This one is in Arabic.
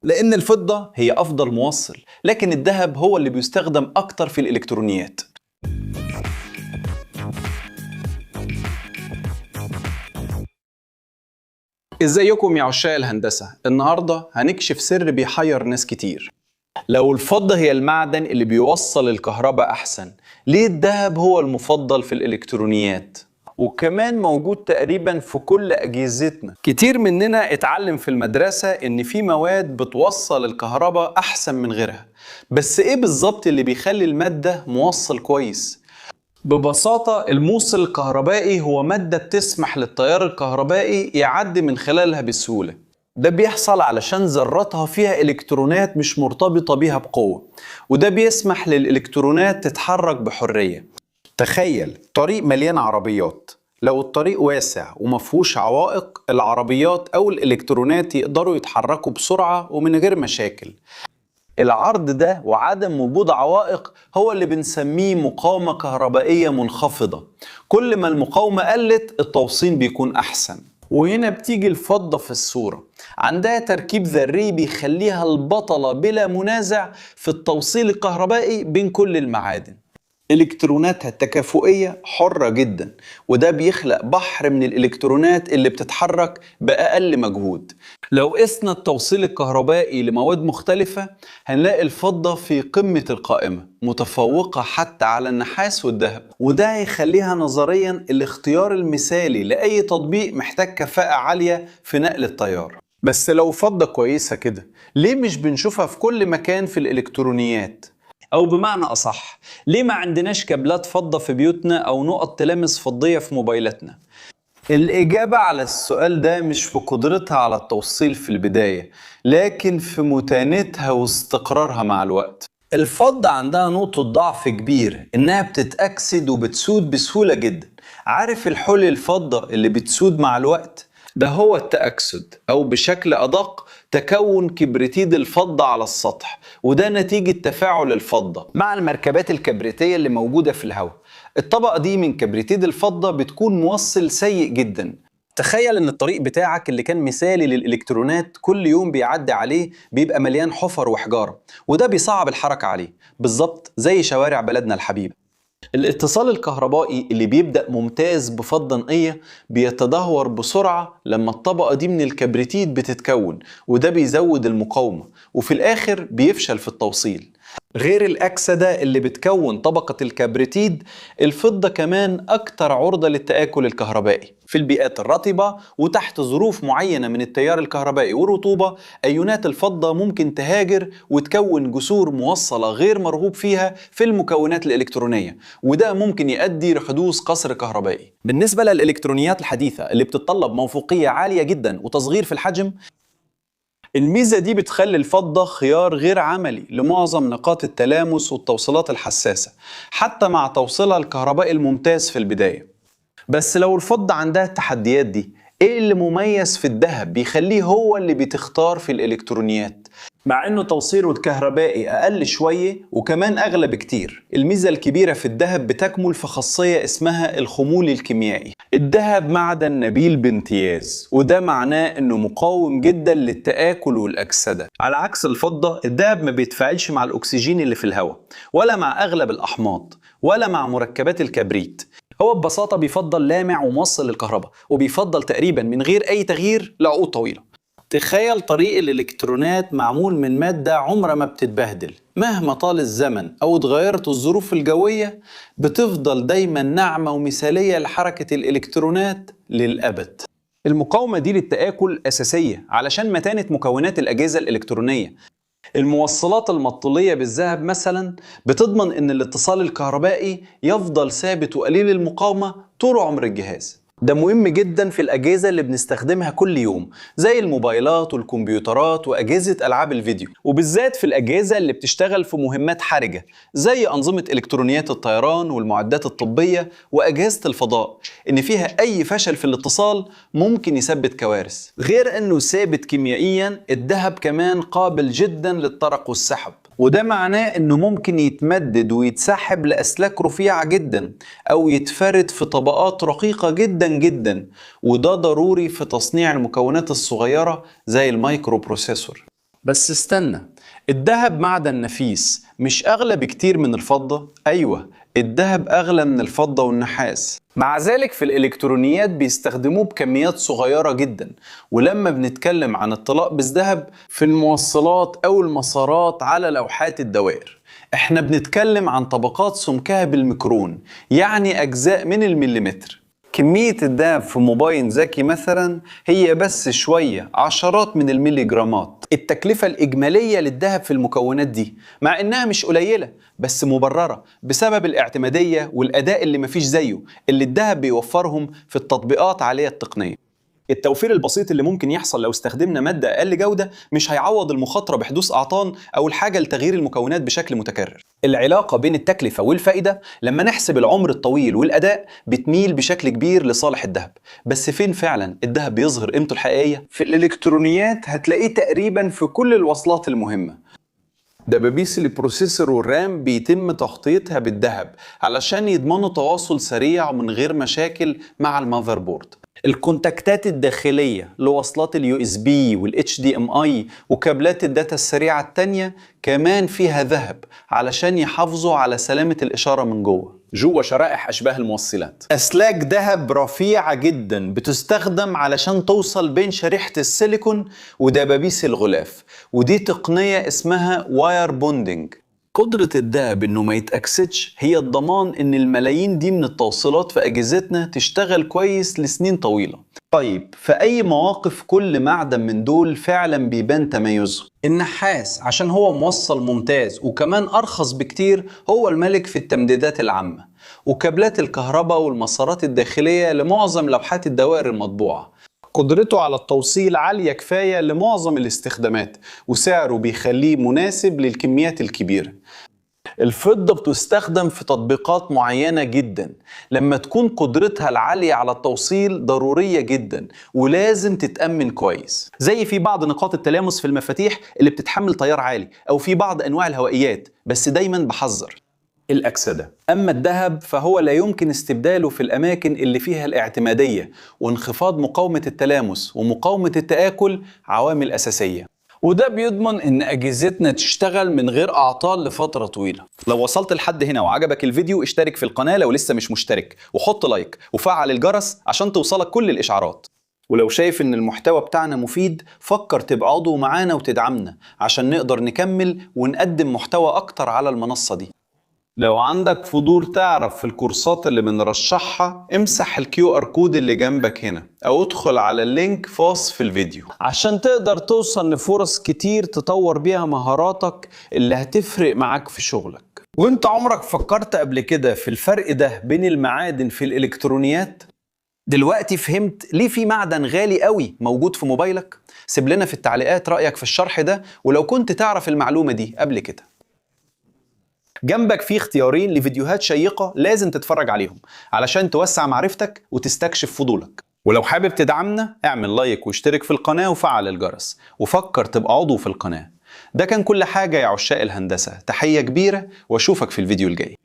لأن الفضة هي أفضل موصل، لكن الذهب هو اللي بيستخدم أكتر في الإلكترونيات. ازيكم يا عشاق الهندسة؟ النهاردة هنكشف سر بيحير ناس كتير. لو الفضة هي المعدن اللي بيوصل الكهرباء أحسن، ليه الذهب هو المفضل في الإلكترونيات؟ وكمان موجود تقريبا في كل أجهزتنا. كتير مننا اتعلم في المدرسة إن في مواد بتوصل الكهرباء أحسن من غيرها، بس إيه بالظبط اللي بيخلي المادة موصل كويس؟ ببساطة الموصل الكهربائي هو مادة بتسمح للتيار الكهربائي يعدي من خلالها بسهولة. ده بيحصل علشان ذراتها فيها إلكترونات مش مرتبطة بيها بقوة، وده بيسمح للإلكترونات تتحرك بحرية. تخيل طريق مليان عربيات، لو الطريق واسع ومفهوش عوائق، العربيات أو الإلكترونات يقدروا يتحركوا بسرعة ومن غير مشاكل. العرض ده وعدم وجود عوائق هو اللي بنسميه مقاومة كهربائية منخفضة. كل ما المقاومة قلت التوصيل بيكون أحسن. وهنا بتيجي الفضة في الصورة، عندها تركيب ذري بيخليها البطلة بلا منازع في التوصيل الكهربائي بين كل المعادن. إلكتروناتها التكافؤية حرة جدا، وده بيخلق بحر من الإلكترونات اللي بتتحرك بأقل مجهود. لو قسنا التوصيل الكهربائي لمواد مختلفة هنلاقي الفضة في قمة القائمة، متفوقة حتى على النحاس والذهب، وده هيخليها نظريا الاختيار المثالي لأي تطبيق محتاج كفاءة عالية في نقل التيار. بس لو فضة كويسة كده، ليه مش بنشوفها في كل مكان في الإلكترونيات؟ أو بمعنى أصح، ليه ما عندناش كابلات فضة في بيوتنا أو نقط تلامس فضية في موبايلاتنا؟ الإجابة على السؤال ده مش في قدرتها على التوصيل في البداية، لكن في متانتها واستقرارها مع الوقت. الفضة عندها نقطة ضعف كبير، إنها بتتأكسد وبتسود بسهولة جدا. عارف الحلي الفضة اللي بتسود مع الوقت؟ ده هو التأكسد، أو بشكل أدق تكون كبريتيد الفضة على السطح، وده نتيجة تفاعل الفضة مع المركبات الكبريتية اللي موجودة في الهواء. الطبقة دي من كبريتيد الفضة بتكون موصل سيء جدا. تخيل ان الطريق بتاعك اللي كان مثالي للإلكترونات كل يوم بيعدي عليه بيبقى مليان حفر وحجارة، وده بيصعب الحركة عليه، بالظبط زي شوارع بلدنا الحبيبة. الاتصال الكهربائي اللي بيبدأ ممتاز بفضة نقية بيتدهور بسرعة لما الطبقة دي من الكبريتيد بتتكون، وده بيزود المقاومة وفي الآخر بيفشل في التوصيل. غير الأكسدة اللي بتكون طبقة الكبريتيد، الفضة كمان أكتر عرضة للتآكل الكهربائي. في البيئات الرطبة وتحت ظروف معينة من التيار الكهربائي والرطوبة، أيونات الفضة ممكن تهاجر وتكون جسور موصلة غير مرغوب فيها في المكونات الإلكترونية، وده ممكن يؤدي لحدوث قصر كهربائي. بالنسبة للإلكترونيات الحديثة اللي بتتطلب موفوقية عالية جدا وتصغير في الحجم، الميزة دي بتخلي الفضة خيار غير عملي لمعظم نقاط التلامس والتوصيلات الحساسة، حتى مع توصيلها الكهربائي الممتاز في البداية. بس لو الفضة عندها التحديات دي، ايه اللي مميز في الذهب بيخليه هو اللي بتختار في الإلكترونيات؟ مع انه توصيله الكهربائي اقل شوية وكمان اغلى بكتير، الميزة الكبيرة في الذهب بتكمل في خاصية اسمها الخمول الكيميائي. الذهب معدن نبيل بامتياز، وده معناه انه مقاوم جدا للتآكل والأكسدة. على عكس الفضة، الذهب ما بيتفاعلش مع الأكسجين اللي في الهواء، ولا مع أغلب الأحماض، ولا مع مركبات الكبريت. هو ببساطة بيفضل لامع وموصل للكهرباء، وبيفضل تقريبا من غير أي تغيير لعقود طويلة. تخيل طريق الإلكترونات معمول من مادة عمرها ما بتتبهدل، مهما طال الزمن أو اتغيرت الظروف الجوية بتفضل دايما ناعمة ومثالية لحركة الإلكترونات للأبد. المقاومة دي للتآكل أساسية علشان متانة مكونات الأجهزة الإلكترونية. الموصلات المطلية بالذهب مثلا بتضمن ان الاتصال الكهربائي يفضل ثابت وقليل المقاومة طول عمر الجهاز. ده مهم جدا في الأجهزة اللي بنستخدمها كل يوم، زي الموبايلات والكمبيوترات وأجهزة ألعاب الفيديو، وبالذات في الأجهزة اللي بتشتغل في مهمات حرجة زي أنظمة إلكترونيات الطيران والمعدات الطبية وأجهزة الفضاء، إن فيها أي فشل في الاتصال ممكن يسبب كوارث. غير أنه ثابت كيميائيا، الذهب كمان قابل جدا للطرق والسحب، وده معناه انه ممكن يتمدد ويتسحب لأسلاك رفيعة جدا او يتفرد في طبقات رقيقة جدا جدا، وده ضروري في تصنيع المكونات الصغيرة زي المايكرو بروسيسور. بس استنى، الذهب معدن نفيس مش أغلى بكتير من الفضة؟ أيوة، الذهب أغلى من الفضة والنحاس. مع ذلك في الإلكترونيات بيستخدموه بكميات صغيرة جدا. ولما بنتكلم عن الطلاء بالذهب في الموصلات أو المسارات على لوحات الدوائر، احنا بنتكلم عن طبقات سمكها بالميكرون، يعني أجزاء من المليمتر. كمية الذهب في موبايل ذكي مثلا هي بس شوية عشرات من الميلي جرامات. التكلفة الإجمالية للذهب في المكونات دي مع إنها مش قليلة بس مبررة بسبب الاعتمادية والأداء اللي مفيش زيه اللي الذهب بيوفرهم في التطبيقات عالية التقنية. التوفير البسيط اللي ممكن يحصل لو استخدمنا مادة أقل جودة مش هيعوض المخاطرة بحدوث أعطال أو الحاجة لتغيير المكونات بشكل متكرر. العلاقة بين التكلفة والفائدة لما نحسب العمر الطويل والأداء بتميل بشكل كبير لصالح الذهب. بس فين فعلا الذهب بيظهر قيمته الحقيقية؟ في الإلكترونيات هتلاقيه تقريبا في كل الوصلات المهمة. دبابيس البروسيسور والرام بيتم تغطيتها بالذهب علشان يضمنوا تواصل سريع ومن غير مشاكل مع المذر بورد. الكونتاكتات الداخلية لوصلات اليو اس بي والاتش دي ام اي وكابلات الداتا السريعة التانية كمان فيها ذهب علشان يحافظوا على سلامة الإشارة من جوه شرائح أشباه الموصلات. أسلاك ذهب رفيعة جدا بتستخدم علشان توصل بين شريحة السيليكون ودبابيس الغلاف، ودي تقنية اسمها واير بوندينج. قدرة الذهب إنه ما يتأكسدش هي الضمان إن الملايين دي من التوصيلات في أجهزتنا تشتغل كويس لسنين طويلة. طيب في أي مواقف كل معدن من دول فعلا بيبان تميزه؟ النحاس عشان هو موصل ممتاز وكمان أرخص بكتير هو الملك في التمديدات العامة، وكابلات الكهرباء والمسارات الداخلية لمعظم لوحات الدوائر المطبوعة. قدرته على التوصيل عالية كفاية لمعظم الاستخدامات وسعره بيخليه مناسب للكميات الكبيرة. الفضة بتستخدم في تطبيقات معينة جدا لما تكون قدرتها العالية على التوصيل ضرورية جدا ولازم تتأمن كويس، زي في بعض نقاط التلامس في المفاتيح اللي بتتحمل تيار عالي أو في بعض أنواع الهوائيات، بس دايما بحذر الأكسدة. أما الذهب فهو لا يمكن استبداله في الأماكن اللي فيها الاعتمادية وانخفاض مقاومة التلامس ومقاومة التآكل عوامل أساسية، وده بيضمن إن أجهزتنا تشتغل من غير أعطال لفترة طويلة. لو وصلت لحد هنا وعجبك الفيديو اشترك في القناة لو لسه مش مشترك، وحط لايك وفعل الجرس عشان توصلك كل الإشعارات. ولو شايف إن المحتوى بتاعنا مفيد فكر تبقى عضو معانا وتدعمنا عشان نقدر نكمل ونقدم محتوى أكتر على المنصة دي. لو عندك فضول تعرف في الكورسات اللي بنرشحها امسح الكيو ار كود اللي جنبك هنا او ادخل على اللينك في وصف الفيديو عشان تقدر توصل لفرص كتير تطور بيها مهاراتك اللي هتفرق معاك في شغلك. وانت عمرك فكرت قبل كده في الفرق ده بين المعادن في الالكترونيات؟ دلوقتي فهمت ليه في معدن غالي قوي موجود في موبايلك؟ سيب لنا في التعليقات رأيك في الشرح ده ولو كنت تعرف المعلومة دي قبل كده. جنبك في اختيارين لفيديوهات شيقة لازم تتفرج عليهم علشان توسع معرفتك وتستكشف فضولك. ولو حابب تدعمنا اعمل لايك واشترك في القناة وفعل الجرس وفكر تبقى عضو في القناة. ده كان كل حاجة يا عشاق الهندسة، تحية كبيرة واشوفك في الفيديو الجاي.